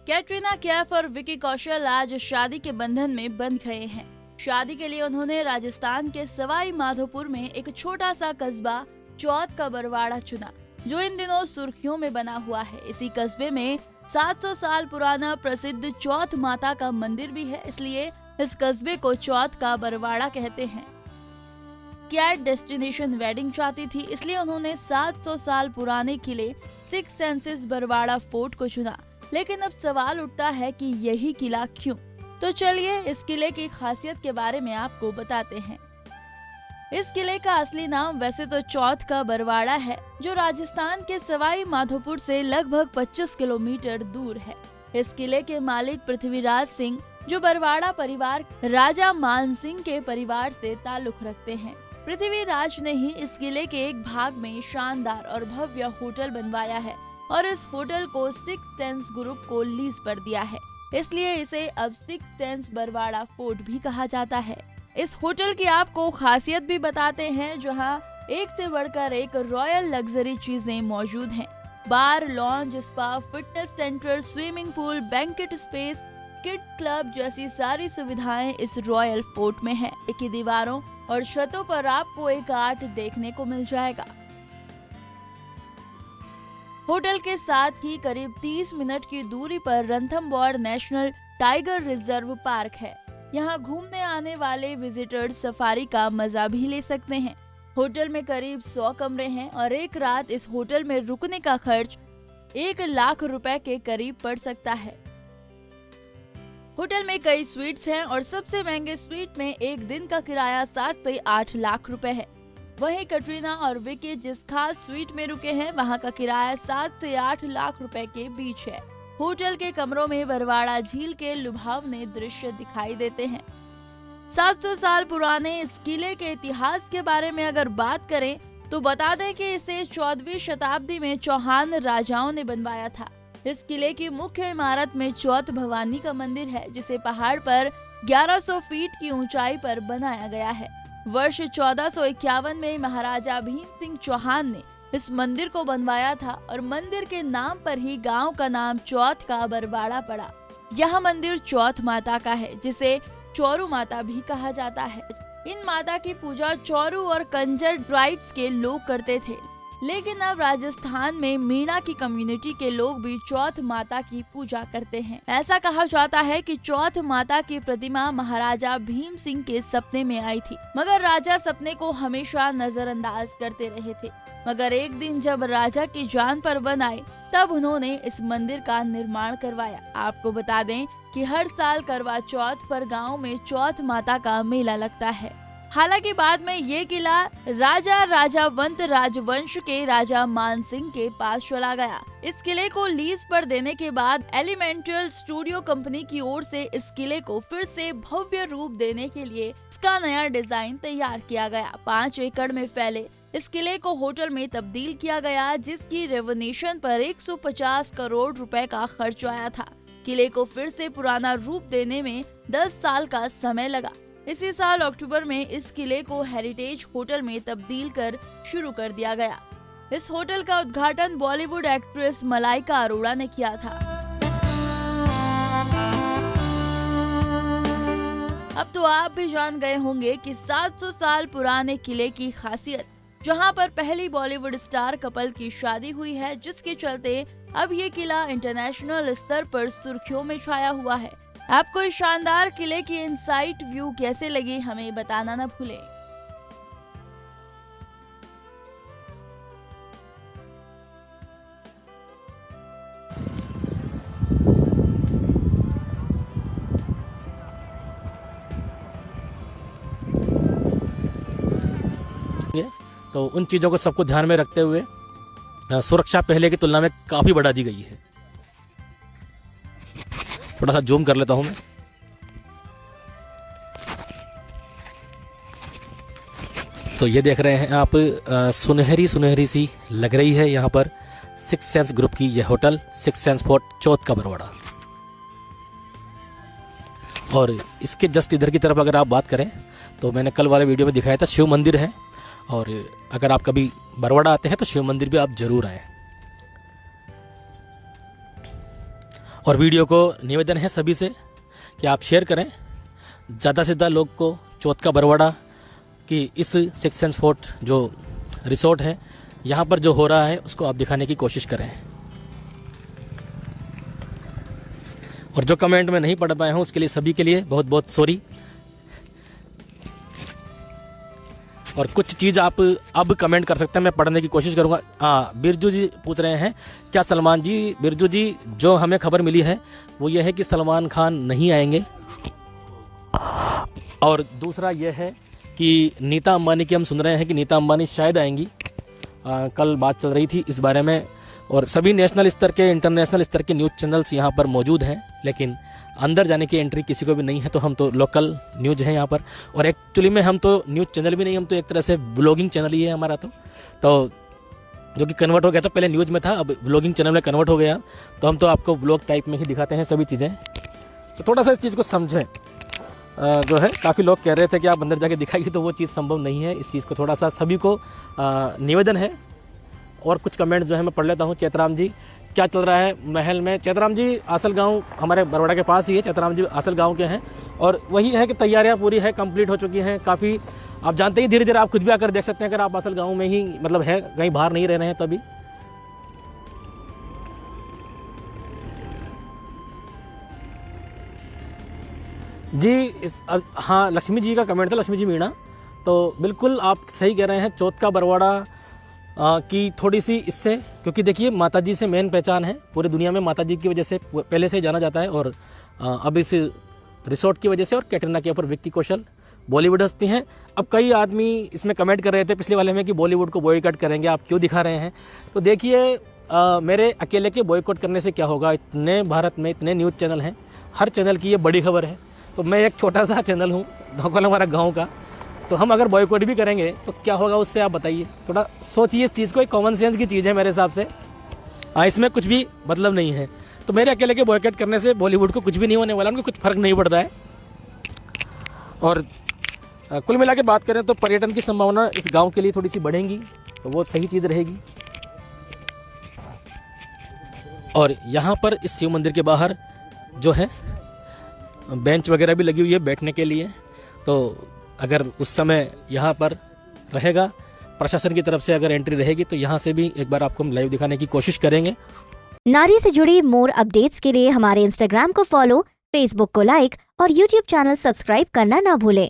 कैटरीना कैफ और विकी कौशल आज शादी के बंधन में बंध गए हैं। शादी के लिए उन्होंने राजस्थान के सवाई माधोपुर में एक छोटा सा कस्बा चौथ का बरवाड़ा चुना, जो इन दिनों सुर्खियों में बना हुआ है। इसी कस्बे में 700 साल पुराना प्रसिद्ध चौथ माता का मंदिर भी है, इसलिए इस कस्बे को चौथ का बरवाड़ा कहते हैं। कैट डेस्टिनेशन वेडिंग चाहती थी, इसलिए उन्होंने 700 साल पुराने किले सिक्स सेंसेस बरवाड़ा फोर्ट को चुना। लेकिन अब सवाल उठता है कि यही किला क्यों? तो चलिए इस किले की खासियत के बारे में आपको बताते हैं। इस किले का असली नाम वैसे तो चौथ का बरवाड़ा है, जो राजस्थान के सवाई माधोपुर से लगभग 25 किलोमीटर दूर है। इस किले के मालिक पृथ्वीराज सिंह, जो बरवाड़ा परिवार राजा मान सिंह के परिवार से ताल्लुक रखते हैं। पृथ्वीराज ने ही इस किले के एक भाग में शानदार और भव्य होटल बनवाया है और इस होटल को सिक्स सेंस ग्रुप को लीज पर दिया है, इसलिए इसे अब सिक्स सेंस बरवाड़ा फोर्ट भी कहा जाता है। इस होटल की आपको खासियत भी बताते हैं, जहां एक से बढ़कर एक रॉयल लग्जरी चीजें मौजूद हैं। Bar, lounge, spa, fitness centre, swimming pool, banquet space, kids club जैसी सारी सुविधाएं इस रॉयल फोर्ट में है। एक ही दीवारों और छतों पर आपको एक आर्ट देखने को मिल जाएगा। होटल के साथ ही करीब 30 मिनट की दूरी पर Ranthambore national tiger reserve park है। यहाँ घूमने आने वाले विजिटर्स सफारी का मजा भी ले सकते हैं। होटल में करीब 100 कमरे हैं और एक रात इस होटल में रुकने का खर्च 1 लाख रुपए के करीब पड़ सकता है। होटल में कई स्वीट्स हैं और सबसे महंगे स्वीट में एक दिन का किराया 7 से 8 लाख रुपए है। वहीं कैटरीना और विकी जिस खास स्वीट में रुके हैं, वहां का किराया 7 से 8 लाख रुपए के बीच है। होटल के कमरों में बरवाड़ा झील के लुभावने दृश्य दिखाई देते हैं। 700 साल पुराने इस किले के इतिहास के बारे में अगर बात करें तो बता दें कि इसे 14वीं शताब्दी में चौहान राजाओं ने बनवाया था। इस किले की मुख्य इमारत में चौथ भवानी का मंदिर है, जिसे पहाड़ पर 1100 फीट की ऊंचाई पर बनाया गया है। वर्ष 1451 में महाराजा भीम सिंह चौहान ने इस मंदिर को बनवाया था और मंदिर के नाम पर ही गांव का नाम चौथ का बरवाड़ा पड़ा। यह मंदिर चौथ माता का है, जिसे चौरू माता भी कहा जाता है। इन माता की पूजा चौरू और कंजर ट्राइब्स के लोग करते थे, लेकिन अब राजस्थान में मीणा की कम्युनिटी के लोग भी चौथ माता की पूजा करते हैं। ऐसा कहा जाता है कि चौथ माता की प्रतिमा महाराजा भीम सिंह के सपने में आई थी, मगर राजा सपने को हमेशा नजरअंदाज करते रहे थे। मगर एक दिन जब राजा की जान पर बन आई, तब उन्होंने इस मंदिर का निर्माण करवाया। आपको बता दें कि हर साल करवा चौथ पर गाँव में चौथ माता का मेला लगता है। हालांकि बाद में ये किला राजा राजावंत राजवंश के राजा मान सिंह के पास चला गया। इस किले को लीज पर देने के बाद एलिमेंटल स्टूडियो कंपनी की ओर से इस किले को फिर से भव्य रूप देने के लिए इसका नया डिजाइन तैयार किया गया। 5 एकड़ में फैले इस किले को होटल में तब्दील किया गया, जिसकी रेवोल्यूशन पर 150 करोड़ रुपए का खर्च आया था। किले को फिर से पुराना रूप देने में 10 साल का समय लगा। इसी साल अक्टूबर में इस किले को हेरिटेज होटल में तब्दील कर शुरू कर दिया गया। इस होटल का उद्घाटन बॉलीवुड एक्ट्रेस मलाइका अरोड़ा ने किया था। अब तो आप भी जान गए होंगे कि 700 साल पुराने किले की खासियत, जहां पर पहली बॉलीवुड स्टार कपल की शादी हुई है, जिसके चलते अब ये किला इंटरनेशनल स्तर पर सुर्खियों में छाया हुआ है। आपको इस शानदार किले की इनसाइट व्यू कैसे लगी, हमें बताना न भूलें। तो उन चीजों को सबको ध्यान में रखते हुए सुरक्षा पहले की तुलना में काफी बढ़ा दी गई है। थोड़ा सा जूम कर लेता हूं मैं। तो ये देख रहे हैं आप, सुनहरी सुनहरी सी लग रही है यहाँ पर सिक्स सेंस ग्रुप की यह होटल, सिक्स सेंस फोर्ट चौथ का बरवाड़ा। और इसके जस्ट इधर की तरफ अगर आप बात करें तो मैंने कल वाले वीडियो में दिखाया था शिव मंदिर है, और अगर आप कभी बरवाड़ा आते हैं तो शिव मंदिर भी आप जरूर आए। और वीडियो को निवेदन है सभी से कि आप शेयर करें, ज़्यादा से ज़्यादा लोग को चौथ का बरवाड़ा कि इस सिक्स सेंस फोर्ट जो रिसोर्ट है यहाँ पर जो हो रहा है उसको आप दिखाने की कोशिश करें। और जो कमेंट में नहीं पढ़ पाए हूँ उसके लिए सभी के लिए बहुत बहुत सॉरी। और कुछ चीज़ आप अब कमेंट कर सकते हैं, मैं पढ़ने की कोशिश करूंगा। हाँ, बिरजू जी पूछ रहे हैं क्या सलमान जी, बिरजू जी जो हमें खबर मिली है वो ये है कि सलमान खान नहीं आएंगे। और दूसरा ये है कि नीता अंबानी की हम सुन रहे हैं कि नीता अंबानी शायद आएंगी। कल बात चल रही थी इस बारे में। और सभी नेशनल स्तर के इंटरनेशनल स्तर के न्यूज़ चैनल्स यहाँ पर मौजूद हैं, लेकिन अंदर जाने की एंट्री किसी को भी नहीं है। तो हम तो लोकल न्यूज़ हैं यहाँ पर। और एक्चुअली में हम तो न्यूज़ चैनल भी नहीं, हम तो एक तरह से ब्लॉगिंग चैनल ही है हमारा। तो जो कि कन्वर्ट हो गया था, पहले न्यूज़ में था, अब ब्लॉगिंग चैनल में कन्वर्ट हो गया। तो हम तो आपको ब्लॉग टाइप में ही दिखाते हैं सभी चीज़ें। तो थोड़ा सा इस चीज़ को समझें। जो है काफ़ी लोग कह रहे थे कि आप अंदर जाके दिखाइए, तो वो चीज़ संभव नहीं है। इस चीज़ को थोड़ा सा सभी को निवेदन है। और कुछ कमेंट जो है मैं पढ़ लेता हूँ। चैतराम जी, क्या चल रहा है महल में? चैतराम जी आसल गांव हमारे बरवाड़ा के पास ही है। चैतराम जी आसल गांव के हैं और वही है कि तैयारियां पूरी है, कंप्लीट हो चुकी हैं काफ़ी। आप जानते ही, धीरे धीरे आप खुद भी आकर देख सकते हैं अगर आप आसल गांव में ही मतलब है, कहीं बाहर नहीं रह रहे हैं तभी। जी हाँ, लक्ष्मी जी का कमेंट था, लक्ष्मी जी मीणा। तो बिल्कुल आप सही कह रहे हैं। चौथ का बरवाड़ा की थोड़ी सी इससे, क्योंकि देखिए माता जी से मेन पहचान है पूरी दुनिया में, माता जी की वजह से पहले से जाना जाता है। और अब इस रिसोर्ट की वजह से, और कैटरीना कैफ और विक्की कौशल बॉलीवुड हस्ती हैं। अब कई आदमी इसमें कमेंट कर रहे थे पिछले वाले में कि बॉलीवुड को बॉयकॉट करेंगे, आप क्यों दिखा रहे हैं? तो देखिए मेरे अकेले के बॉयकॉट करने से क्या होगा? इतने भारत में इतने न्यूज़ चैनल हैं, हर चैनल की ये बड़ी खबर है। तो मैं एक छोटा सा चैनल हूँ, ढोकल हमारा गाँव का। तो हम अगर बॉयकॉट भी करेंगे तो क्या होगा उससे, आप बताइए। थोड़ा सोचिए इस चीज़ को, एक कॉमन सेंस की चीज़ है मेरे हिसाब से। इसमें कुछ भी मतलब नहीं है। तो मेरे अकेले के बॉयकॉट करने से बॉलीवुड को कुछ भी नहीं होने वाला, उनको कुछ फर्क नहीं पड़ता है। और कुल मिला के बात करें तो पर्यटन की संभावना इस गांव के लिए थोड़ी सी बढ़ेगी, तो वो सही चीज़ रहेगी। और यहाँ पर इस शिव मंदिर के बाहर जो है बेंच वगैरह भी लगी हुई है बैठने के लिए। तो अगर उस समय यहाँ पर रहेगा, प्रशासन की तरफ से अगर एंट्री रहेगी, तो यहाँ से भी एक बार आपको हम लाइव दिखाने की कोशिश करेंगे। नारी से जुड़ी मोर अपडेट्स के लिए हमारे इंस्टाग्राम को फॉलो, फेसबुक को लाइक और यूट्यूब चैनल सब्सक्राइब करना ना भूलें।